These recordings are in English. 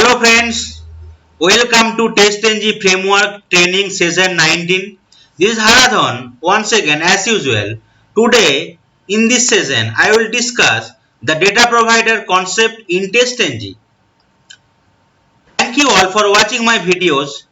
Hello friends, welcome to TestNG Framework Training Session 19. This is Haradhan once again as usual. Today in this session I will discuss the data provider concept in TestNG. Thank you all for watching my videos.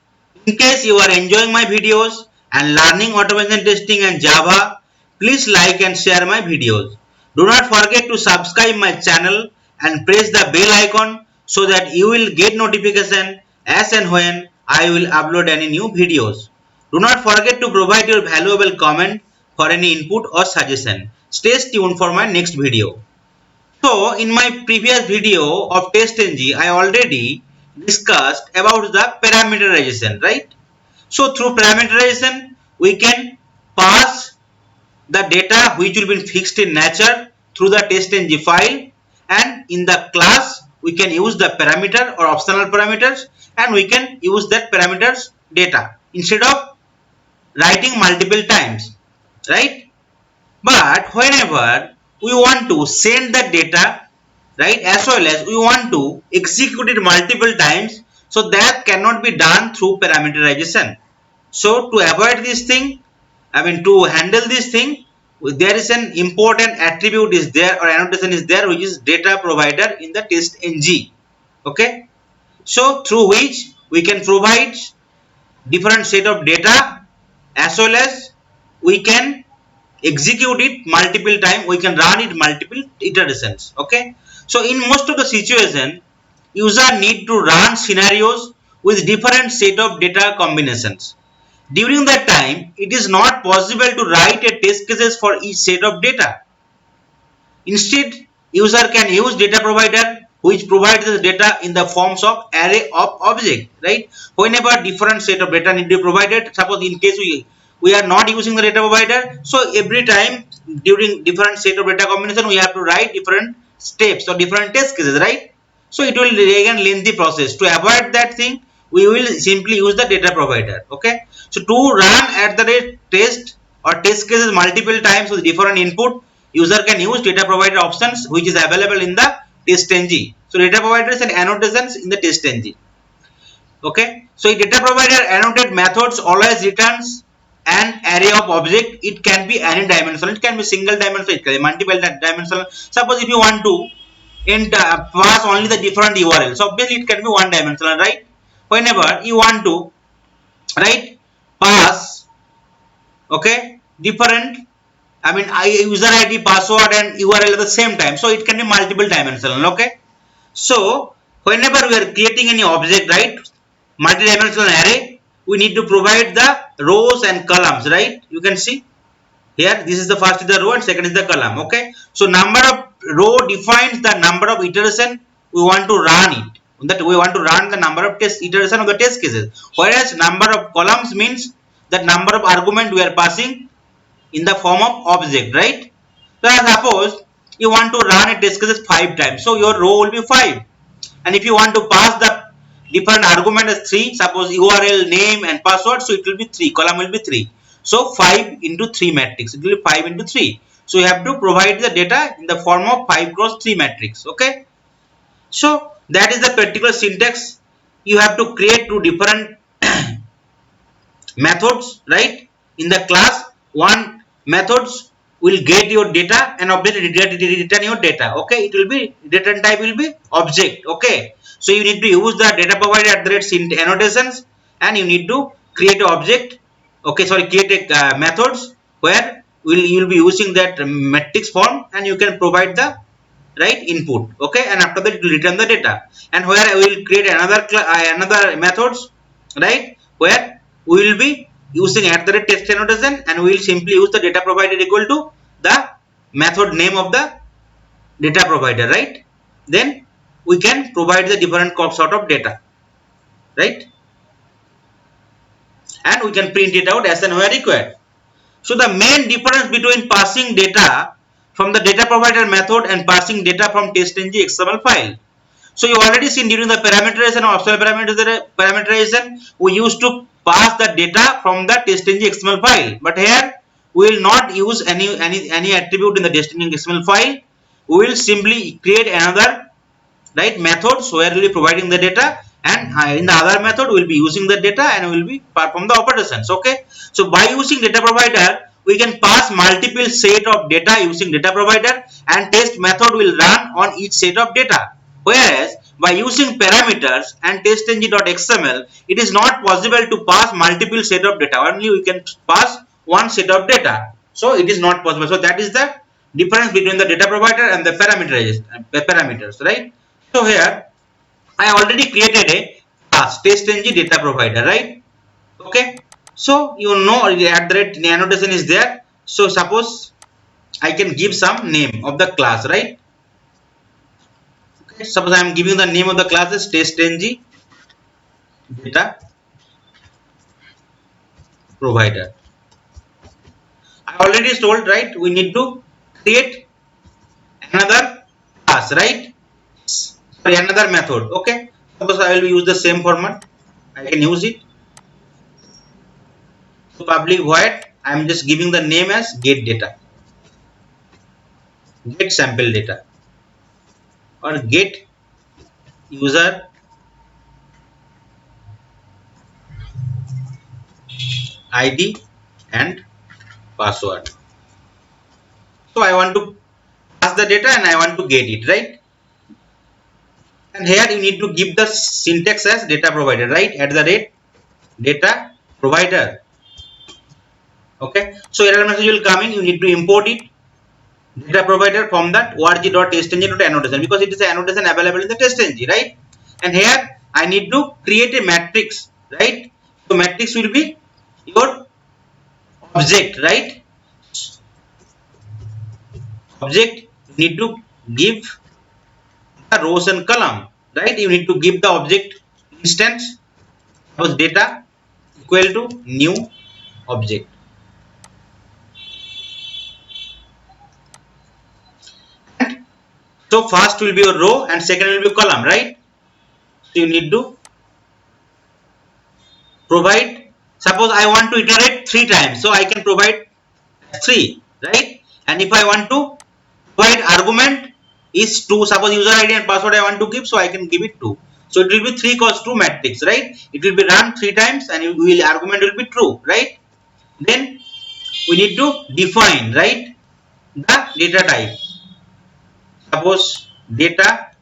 In case you are enjoying my videos and learning automation testing and Java, please like and share my videos. Do not forget to subscribe my channel and press the bell icon so that you will get notification as and when I will upload any new videos. Do not forget to provide your valuable comment for any input or suggestion. Stay tuned for my next video. So in my previous video of TestNG, I already discussed about the parameterization, right? So through parameterization, we can pass the data which will be fixed in nature through the TestNG file, and in the class we can use the parameter or optional parameters, and we can use that parameters data instead of writing multiple times, right? But whenever we want to send the data, right, as well as we want to execute it multiple times, so that cannot be done through parameterization. So to avoid this thing, to handle this thing, there is an important attribute is there or annotation is there, which is data provider in the TestNG. Okay, so through which we can provide different set of data, as well as we can execute it multiple time, we can run it multiple iterations. Okay, so in most of the situation, user need to run scenarios with different set of data combinations. During that time, it is not possible to write a test cases for each set of data. Instead, user can use data provider which provides the data in the forms of array of object, right? Whenever different set of data need to be provided, suppose in case we are not using the data provider, so every time during different set of data combination we have to write different steps or different test cases, right? So it will again lengthy process. To avoid that thing, we will simply use the data provider. Okay, so to run at the rate test or test cases multiple times with different input, user can use data provider options which is available in the TestNG. So data providers and annotations in the TestNG. Okay, so data provider annotate methods always returns an array of object. It can be any dimensional, it can be single dimensional, it can be multiple dimensional. Suppose if you want to pass only the different URL, so obviously it can be one dimensional, right? Whenever you want to pass, okay, different, user ID, password and URL at the same time, so it can be multiple dimensional. Okay, so whenever we are creating any object, right, multi-dimensional array, we need to provide the rows and columns, right? You can see here, this is the first is the row and second is the column. Okay, so number of row defines the number of iteration we want to run it, that we want to run the number of test iteration of the test cases, whereas number of columns means that number of argument we are passing in the form of object, right? So suppose you want to run a test cases 5 times, so your row will be 5, and if you want to pass the different argument as 3, suppose URL, name and password, so it will be 3, column will be 3, so 5 into 3 matrix, it will be 5 into 3, so you have to provide the data in the form of 5 cross 3 matrix. Okay, so that is the particular syntax. You have to create two different methods, right? In the class, one methods will get your data and obviously return your data. Okay, it will be return type will be object. Okay, so you need to use the data provider at the rate annotations, and you need to create an object. Okay, sorry, create a methods where you will be using that matrix form, and you can provide the right input. Okay, and after that it will return the data, and where I will create another methods, right, where we will be using at the rate text annotation, and we will simply use the data provider equal to the method name of the data provider, right? Then we can provide the different sort of data, right, and we can print it out as and where required. So the main difference between passing data from the data provider method and passing data from TestNG XML file. So you already seen during the parameterization or optional parameterization, we used to pass the data from the TestNG XML file. But here we will not use any attribute in the TestNG XML file. We will simply create another right, methods where we'll be providing the data, and in the other method we'll be using the data and we'll be perform the operations. Okay, so by using data provider we can pass multiple set of data using data provider, and test method will run on each set of data. Whereas by using parameters and testng.xml, it is not possible to pass multiple set of data. Only we can pass one set of data. So it is not possible. So that is the difference between the data provider and the parameters, right? So here I already created a class testng data provider, right? Okay. So you know at the rate annotation is there. So suppose I can give some name of the class, right? Okay. Suppose I am giving the name of the class is testng data provider. I already told, right, we need to create another class, right? Sorry, another method. Okay, suppose I will use the same format, I can use it. So public void, I am just giving the name as get data, get sample data, or get user ID and password. So I want to pass the data and I want to get it, right? And here you need to give the syntax as data provider, right? At the rate data provider. Okay, so error message will come in, you need to import it, data provider, from that org.testng.annotation, because it is an annotation available in the testng, right? And here I need to create a matrix, right? So matrix will be your object, right? Object, you need to give the rows and column, right? You need to give the object instance, suppose data equal to new object. And so first will be a row and second will be a column, right? So you need to provide, suppose I want to iterate 3 times, so I can provide 3, right? And if I want to provide argument is 2, suppose user ID and password I want to give, so I can give it 2. So it will be 3 cos 2 matrix, right? It will be run 3 times and argument will be true, right? Then we need to define, right, the data type. Suppose data,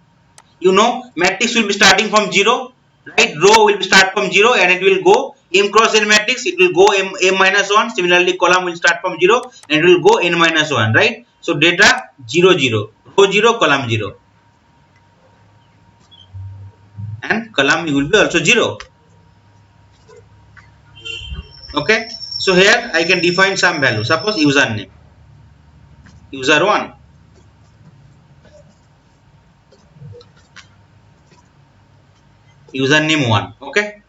you know, matrix will be starting from 0, right? Row will start from 0 and it will go m cross n matrix, it will go m minus 1. Similarly column will start from 0 and it will go n minus 1, right? So data 0 0, row 0, column 0, and column will be also 0. Okay, so here I can define some value, suppose username, user 1, username 1. Okay,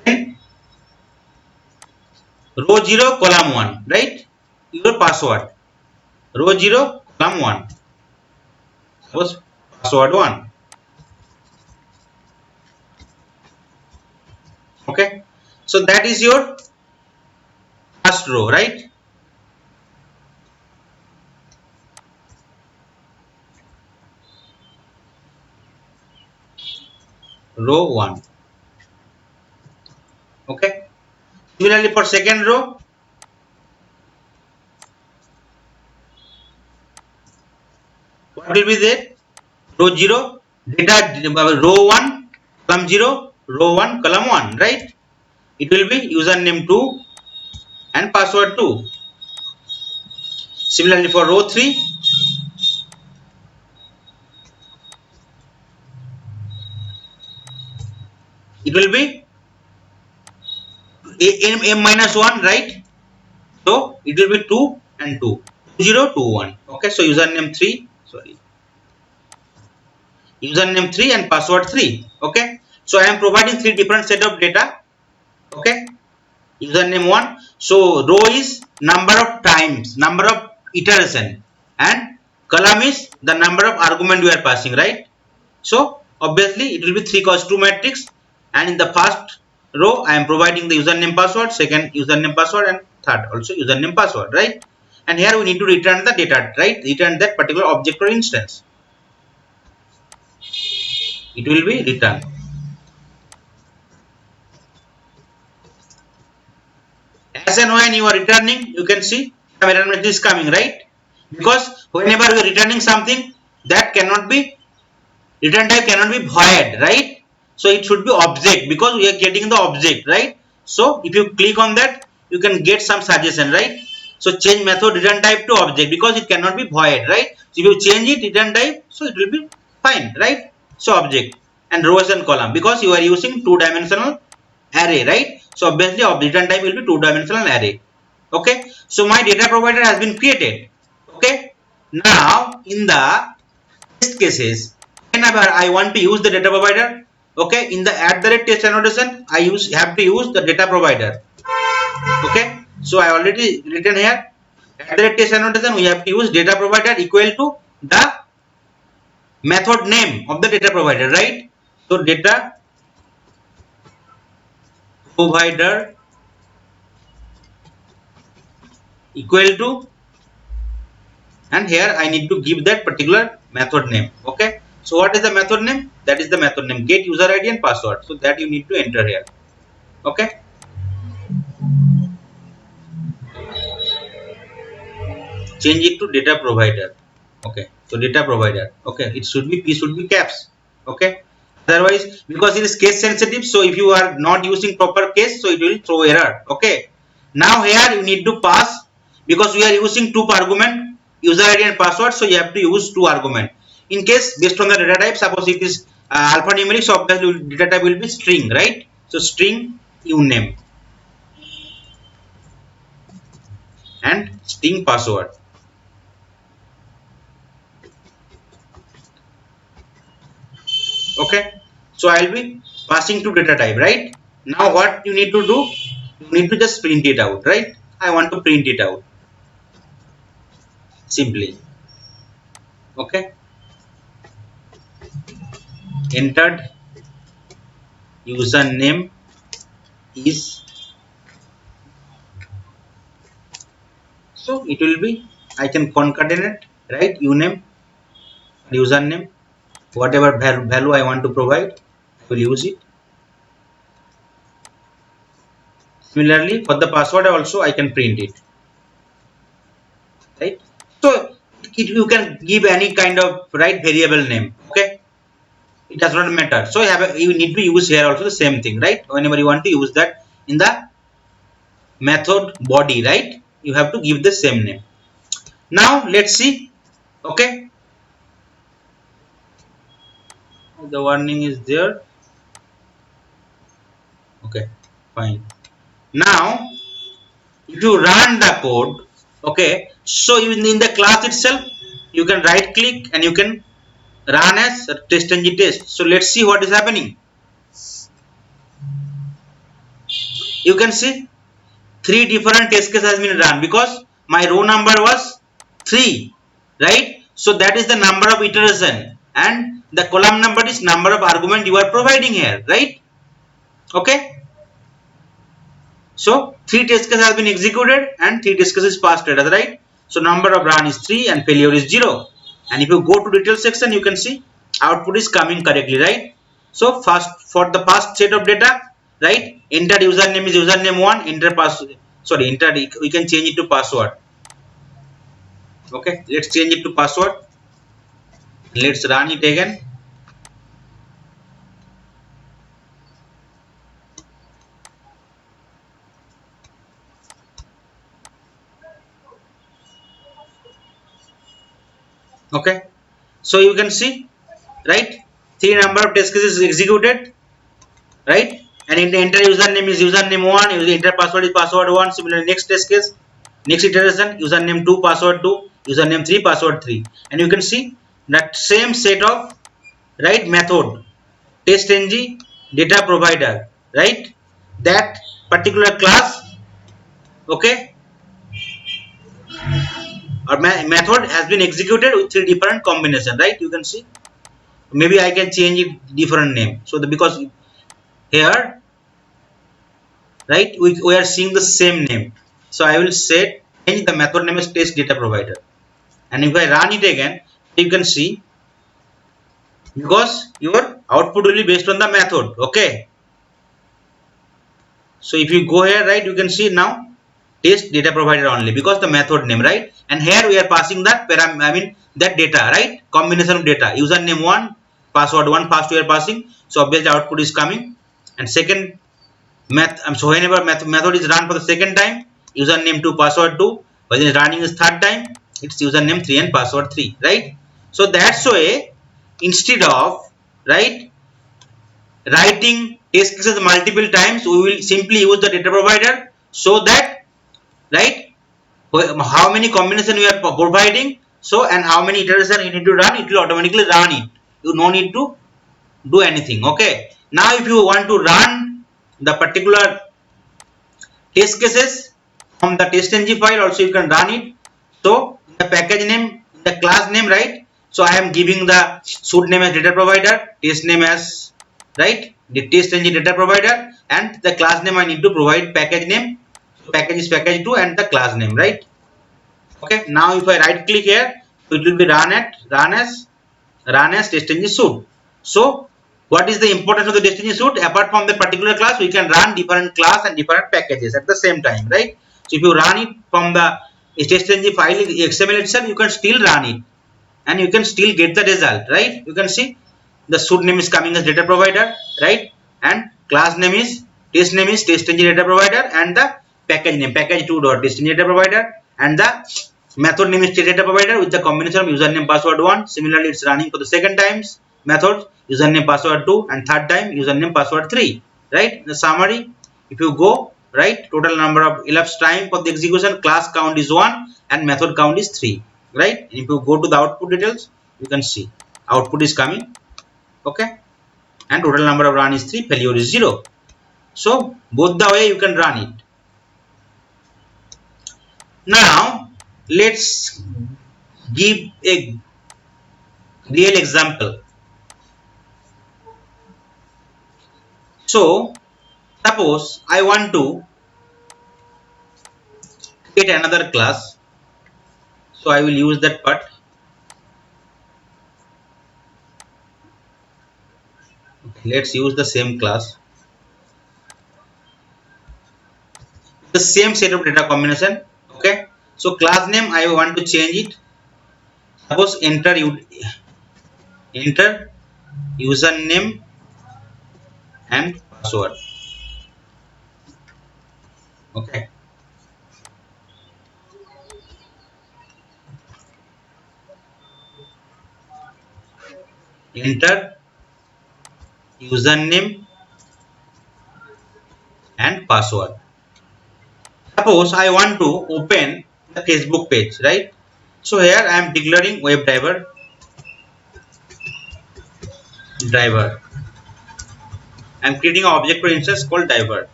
then row 0, column 1, right? Your password, row 0, column 1, suppose password 1. Okay, so that is your first row, right? Row 1. Okay, similarly for second row, what will be there? Row 0, data, row 1, column 0, row 1, column 1, right? It will be username 2 and password 2. Similarly for row 3, it will be m minus 1, right? So it will be 2 and 2, 0 2 1. Okay, so username 3, sorry, username 3 and password 3. Okay, so I am providing 3 different set of data. Okay, username 1, so row is number of times, number of iteration, and column is the number of argument we are passing, right? So obviously it will be 3 cos 2 matrix, and in the first row I am providing the username password, second username password, and third also username password, right? And here we need to return the data, right? Return that particular object or instance. it will be returned. As and when you are returning, you can see some error message is coming, right? Because whenever you are returning something, that cannot be, return type cannot be void, right? So it should be object, because we are getting the object, right? So if you click on that, you can get some suggestion, right? So change method return type to object, because it cannot be void, right? So if you change it return type, so it will be fine, right? So object and rows and column, because you are using two-dimensional array, right? So obviously return type will be two-dimensional array. Okay, so my data provider has been created. Okay, now in the test cases, whenever I want to use the data provider, okay, in the @test annotation, I have to use the data provider. Okay, so I already written here @test annotation, we have to use data provider equal to the method name of the data provider, right? So data provider equal to, and here I need to give that particular method name. Okay, so what is the method name? That is the method name, get user ID and password. So that you need to enter here. Okay, change it to data provider. Okay, so data provider, okay, it should be, p should be caps. Okay, otherwise, because it is case sensitive, so if you are not using proper case, so it will throw error. Okay, now here you need to pass, because we are using two argument, user ID and password, so you have to use two argument. In case based on the data type, suppose it is alphanumeric, so obviously data type will be string, right? So string uname and string password. Okay, so I'll be passing to data type, right? Now what you need to do, you need to just print it out, right? I want to print it out simply. Okay, entered username is, so it will be, I can concatenate, right? Uname, username, whatever value I want to provide, I will use it. Similarly for the password also I can print it, right? So you can give any kind of, right, variable name. Okay, it does not matter. So you need to use here also the same thing, right? Whenever you want to use that in the method body, right, you have to give the same name. Now let's see. Okay, the warning is there. Okay, fine. Now if you run the code, okay, so in the class itself, you can right click and you can run as test-ng test. So let's see what is happening. You can see three different test cases has been run, because my row number was 3, right? So that is the number of iteration, and the column number is number of argument you are providing here, right? Okay, so 3 test cases has been executed and 3 test cases passed data, right? So number of run is 3 and failure is 0. And if you go to detail section, you can see output is coming correctly, right? So first, for the past set of data, right, enter username is username 1, enter password, sorry, enter, we can change it to password. Okay, let's change it to password. Let's run it again. Okay, so you can see, right, 3 number of test cases executed, right, and in the enter username is username 1, enter password is password 1. Similarly, next test case, next iteration, username 2, password 2, username 3, password 3, and you can see that same set of, right, method test-ng data provider, right, that particular class. Okay, or method has been executed with 3 different combination, right? You can see, maybe I can change it different name, so because here, right, we are seeing the same name, so I will say change the method name as test data provider, and if I run it again, you can see, because your Output will be based on the method. Okay. So if you go here, right, you can see now test data provider only because the method name, right? And here we are passing that that data, right? Combination of data, username 1, password 1, first we are passing. So obviously output is coming. And second so whenever method is run for the second time, username 2, password 2. When it is running is third time, it's username 3 and password 3, right? So that's why instead of, right, writing test cases multiple times, we will simply use the data provider, so that, right, how many combination we are providing, so and how many iterations you need to run, it will automatically run it. You no need to do anything. Okay, now if you want to run the particular test cases from the testng file, also you can run it. So the package name, the class name, right? So I am giving the suite name as data provider, test name as, right, the testng data provider, and the class name I need to provide package name. So package is package 2 and the class name, right? Okay, now if I right click here, it will be run as testng suite. So what is the importance of the testng suite? Apart from the particular class, we can run different class and different packages at the same time, right? So if you run it from the testng file XML itself, you can still run it and you can still get the result, right? You can see the suite name is coming as data provider, right? And class name is testng data provider, and the package name package2 dot testng data provider, and the method name is data provider with the combination of username password 1. Similarly, it's running for the second times method username password 2 and third time username password 3, right? The summary, if you go, right, total number of elapsed time for the execution, class count is 1 and method count is 3, right? If you go to the output details, you can see output is coming. Okay, and total number of run is 3, failure is 0. So both the way you can run it. Now let's give a real example. So suppose I want to create another class, so I will use that part. Okay, let's use the same class, the same set of data combination. Okay, so class name I want to change it. Suppose enter username and password. Okay, enter username and password. Suppose I want to open the Facebook page, right? So here I am declaring web driver. I am creating an object for instance called driver.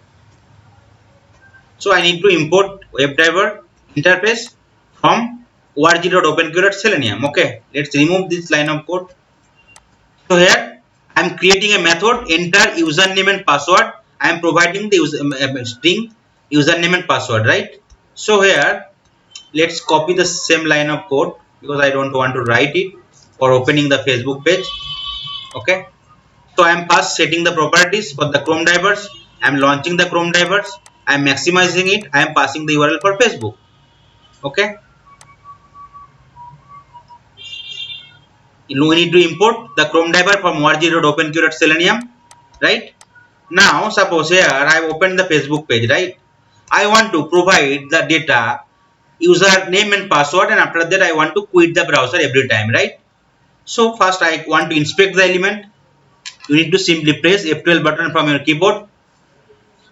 So I need to import WebDriver interface from org.openqr.selenium. Okay, let's remove this line of code. So here I am creating a method, enter username and password. I am providing the string username and password, right? So here let's copy the same line of code because I don't want to write it for opening the Facebook page. Okay, so I am first setting the properties for the Chrome drivers. I am launching the Chrome drivers. I am maximizing it. I am passing the URL for Facebook. Okay, we need to import the Chrome driver from org.openqr.selenium, right? Now suppose here I have opened the Facebook page, right? I want to provide the data username and password, and after that I want to quit the browser every time, right? So first I want to inspect the element. You need to simply press F12 button from your keyboard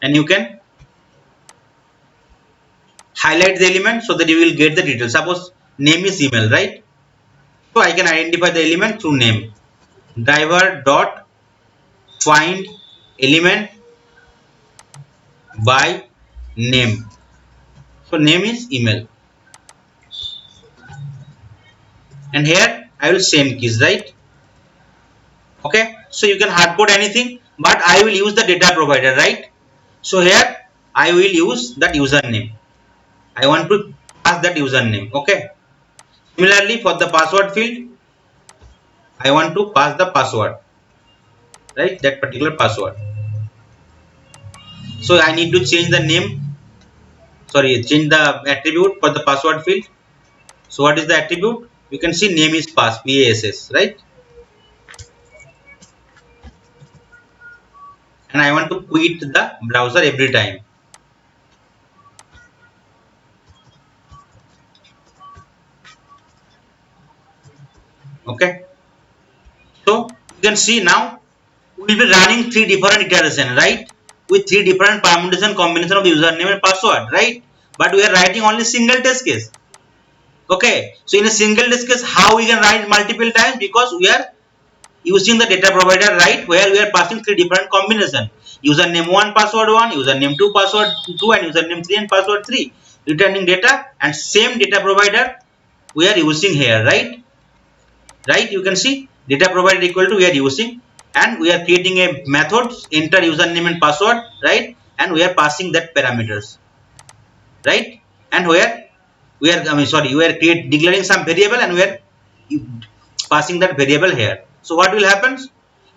and you can highlight the element so that you will get the details. Suppose name is email, right? So I can identify the element through name. Driver dot find element by name. So name is email, and here I will send keys, right? Okay, so you can hard code anything, but I will use the data provider, right? So here I will use that username. I want to pass that username. Okay, similarly for the password field I want to pass the password. right, that particular password. So I need to change the name, sorry, change the attribute for the password field. So what is the attribute? You can see name is pass, right? And I want to quit the browser every time. Okay. So you can see now we will be running three different iterations, right? With three different permutation combination of username and password, right? But we are writing only single test case. Okay. So in a single test case, how we can write multiple times? Because we are using the data provider, right, where we are passing three different combination: username 1 password 1, username 2 password 2, and username 3 and password 3, returning data, and same data provider we are using here, right, you can see data provider equal to we are using, and we are creating a method, enter username and password, right, and we are passing that parameters, right, and where we are, we are declaring some variable, and we are passing that variable here. So what will happen?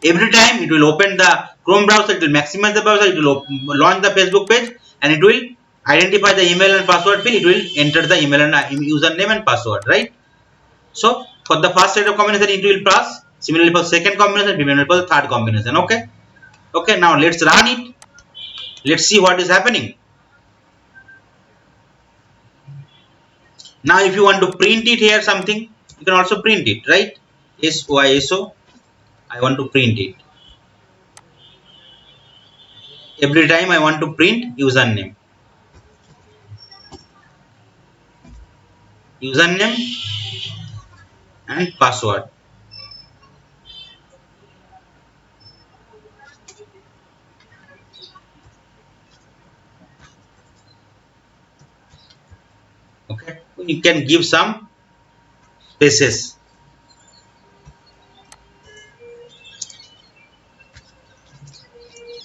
Every time it will open the Chrome browser, it will maximize the browser, it will launch the Facebook page, and it will identify the email and password field, it will enter the email and username and password, right. So for the first set of combination it will pass, similarly for second combination, similarly for the third combination. Okay. Okay, now let's run it. Let's see what is happening. Now if you want to print it here something, you can also print it, right. SYSO, I want to print it. Every time I want to print username and password. Okay, you can give some spaces.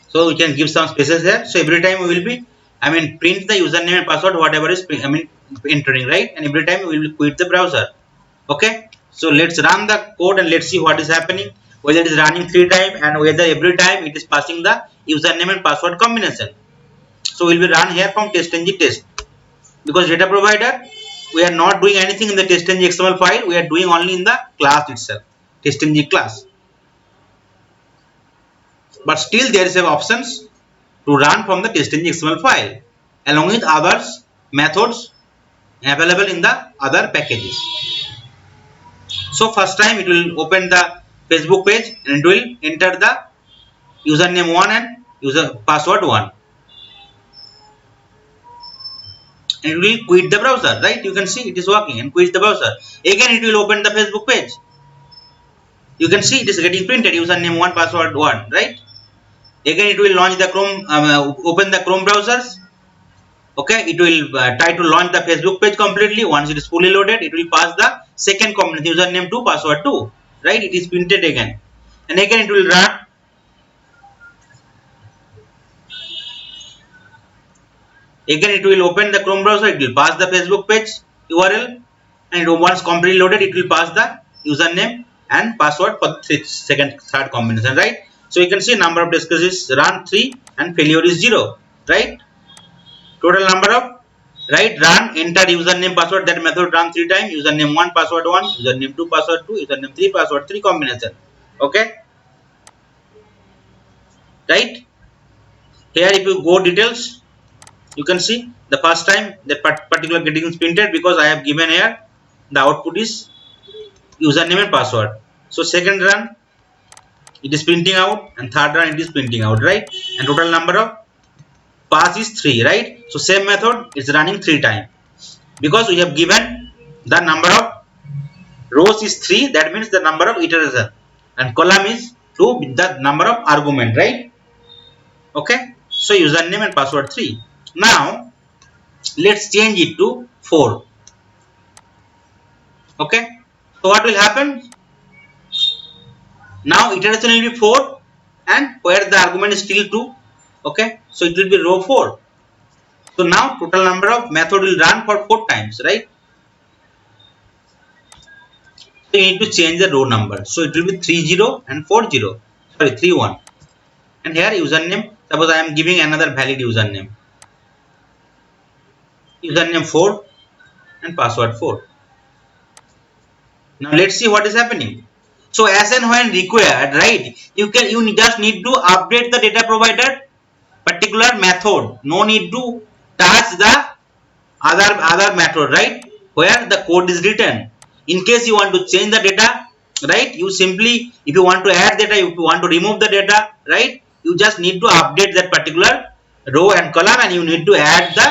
So we can give some spaces there. So every time we will be, print the username and password, whatever is, entering, right? And every time we will quit the browser. Okay. So let's run the code and let's see what is happening. Whether it is running 3 times and whether every time it is passing the username and password combination. So we will be run here from testng test, because data provider we are not doing anything in the testng XML file. We are doing only in the class itself, testng class. But still there is a options to run from the testng XML file along with others methods available in the other packages. So first time it will open the Facebook page and it will enter the username 1 and user password 1, and it will quit the browser, right. You can see it is working and quit the browser. Again it will open the Facebook page. You can see it is getting printed username 1 password 1, right. Again it will launch the Chrome, open the Chrome browsers. Okay, it will try to launch the Facebook page completely. Once it is fully loaded, it will pass the second combination, username 2 password 2, right. It is printed again, and again it will run. Again it will open the Chrome browser, it will pass the Facebook page URL, and once completely loaded, it will pass the username and password for the third combination, right. So you can see number of discussions is run 3 and failure is 0, right. Total number of, right, run, enter username password, that method run 3 times, username 1 password 1, username 2 password 2, username 3 password 3 combination. Okay, right. Here if you go details, you can see the first time that particular getting is printed, because I have given here the output is username and password. So second run it is printing out, and third run it is printing out, right. And total number of pass is 3, right. So same method is running 3 times, because we have given the number of rows is 3, that means the number of iteration, and column is 2 with the number of argument, right. Okay, so username and password 3. Now let's change it to 4. Okay, so what will happen? Now iteration will be 4, and where the argument is still 2. Okay, so it will be row 4. So now total number of method will run for 4 times, right. So you need to change the row number, so it will be 30 and 40. So sorry 3 1, and here username, suppose I am giving another valid username 4 and password 4. Now let's see what is happening. So as and when required, right, you just need to update the data provider particular method. No need to touch the other method, right, where the code is written. In case you want to change the data, right, you simply, if you want to add data, if you want to remove the data, right, you just need to update that particular row and column, and you need to add the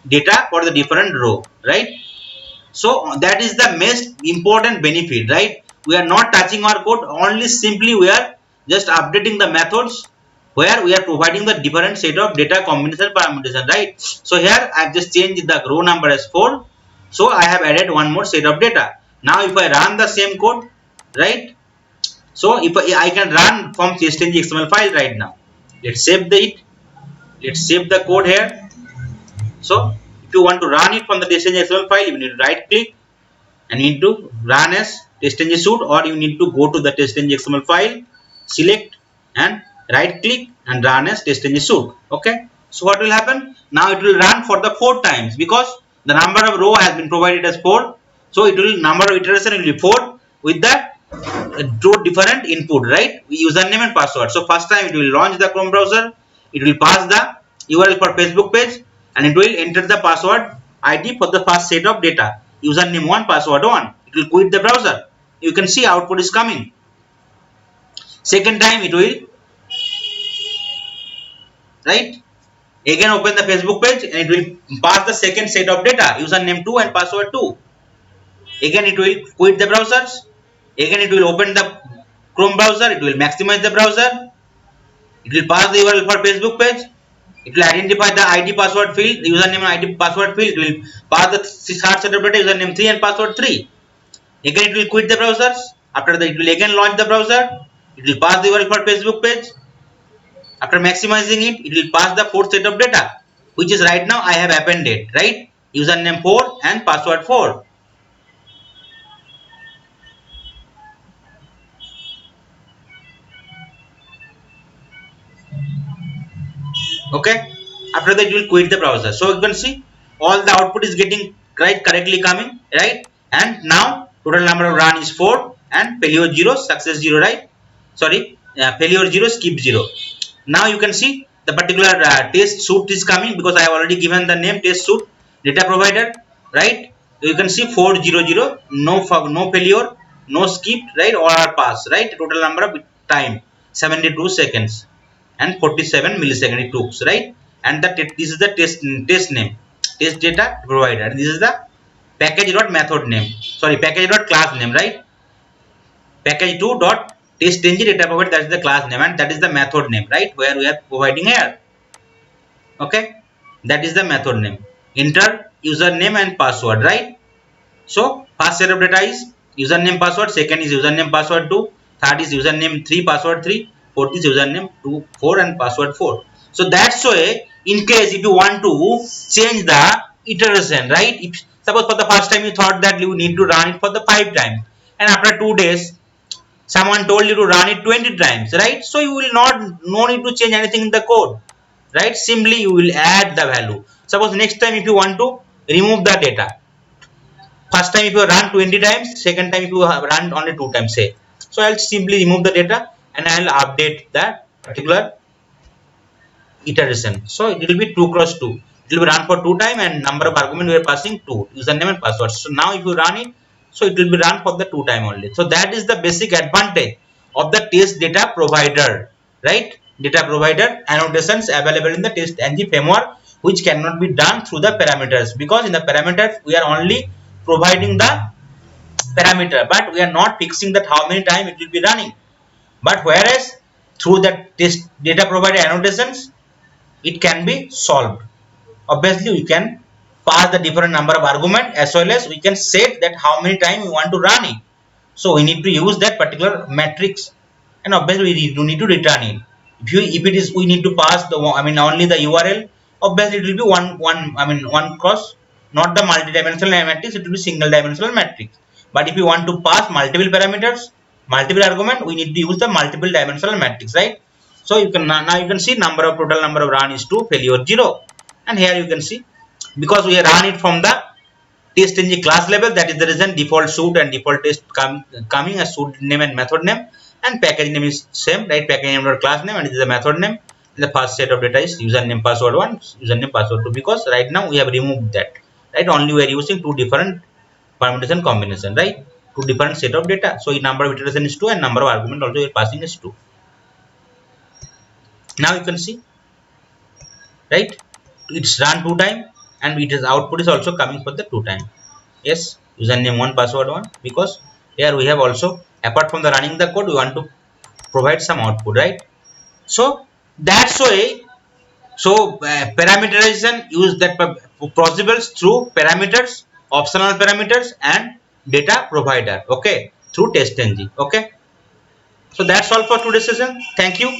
data for the different row, right. So that is the most important benefit, right. We are not touching our code, only simply we are just updating the methods where we are providing the different set of data combination parameters, right. So here I have just changed the row number as 4, so I have added one more set of data. Now if I run the same code, right, so if I can run from testng XML file right now. Let's save let's save the code here. So if you want to run it from the testng XML file, you need to right click and need to run as testng suite, or you need to go to the testng XML file, select and right click and run as testng suite. Okay, so what will happen now? It will run for the 4 times because the number of row has been provided as 4, so it will number of iteration will be 4 with the two different input, right, username and password. So first time it will launch the Chrome browser, it will pass the URL for Facebook page, and it will enter the password ID for the first set of data, username 1, password 1. It will quit the browser. You can see output is coming. Second time it will, right, again open the Facebook page, and it will pass the second set of data, username 2 and password 2. Again it will quit the browsers. Again it will open the Chrome browser, it will maximize the browser, it will pass the URL for Facebook page, it will identify the ID password field, the username and ID password field, it will pass the third set of data, username 3 and password 3. Again it will quit the browsers. After that it will again launch the browser, it will pass the URL for Facebook page. After maximizing it, it will pass the fourth set of data, which is right now I have appended, right, username 4 and password 4. Okay, after that you will quit the browser. So you can see all the output is getting right correctly coming, right, and now total number of run is 4 and failure 0, success 0, right, sorry, failure 0, skip 0. Now you can see the particular test suite is coming because I have already given the name test suite data provider, right. You can see 400, no failure, no skip, right, or pass, right. Total number of time 72 seconds and 47 milliseconds it took, right. And this is the test name, test data provider, and this is the package dot method name, sorry, package dot class name, right. Package 2 dot testng data provider, that is the class name, and that is the method name, right, where we are providing here. Okay, that is the method name. Enter username and password, right. So first set of data is username password, second is username password 2, third is username 3 password 3, fourth is username 2 4 and password 4. So that's why in case if you want to change the iteration, right, if suppose for the first time you thought that you need to run it for the 5 times, and after 2 days someone told you to run it 20 times, right, so you will not, no need to change anything in the code, right, simply you will add the value. Suppose next time if you want to remove the data, first time if you run 20 times, second time if you have run only 2 times, say, so I'll simply remove the data and I'll update that particular iteration. So it will be 2 cross 2, it will be run for 2 time, and number of argument we are passing 2, username and password. So now if you run it, so it will be run for the 2 time only. So that is the basic advantage of the test data provider, right, data provider annotations available in the testng framework, which cannot be done through the parameters, because in the parameters we are only providing the parameter, but we are not fixing that how many time it will be running. But whereas through the test data provider annotations it can be solved. Obviously we can pass the different number of argument, as well as we can set that how many time we want to run it. So we need to use that particular matrix, and obviously we need to return it. If it is we need to pass the, I mean, only the URL, obviously it will be one cross, not the multi-dimensional matrix, it will be single dimensional matrix. But if you want to pass multiple parameters, multiple argument, we need to use the multiple dimensional matrix, right? So you can now you can see total number of run is 2, failure 0, and here you can see because we run it from the TestNG class level, that is the reason default suit and default test coming as suit name and method name, and package name is same, right? Package name or class name, and it is the method name. And the first set of data is username password 1, username password 2, because right now we have removed that, right? Only we are using two different permutation combination, right? Two different set of data. So number of iteration is 2 and number of argument also we are passing is 2. Now you can see, right? It's run 2 time and it is output is also coming for the 2 time. Yes, username 1, password 1, because here we have also, apart from the running the code, we want to provide some output, right? So that's why, so parameterization use that possible through parameters, optional parameters, and data provider, okay, through TestNG. Okay, so that's all for today's session. Thank you.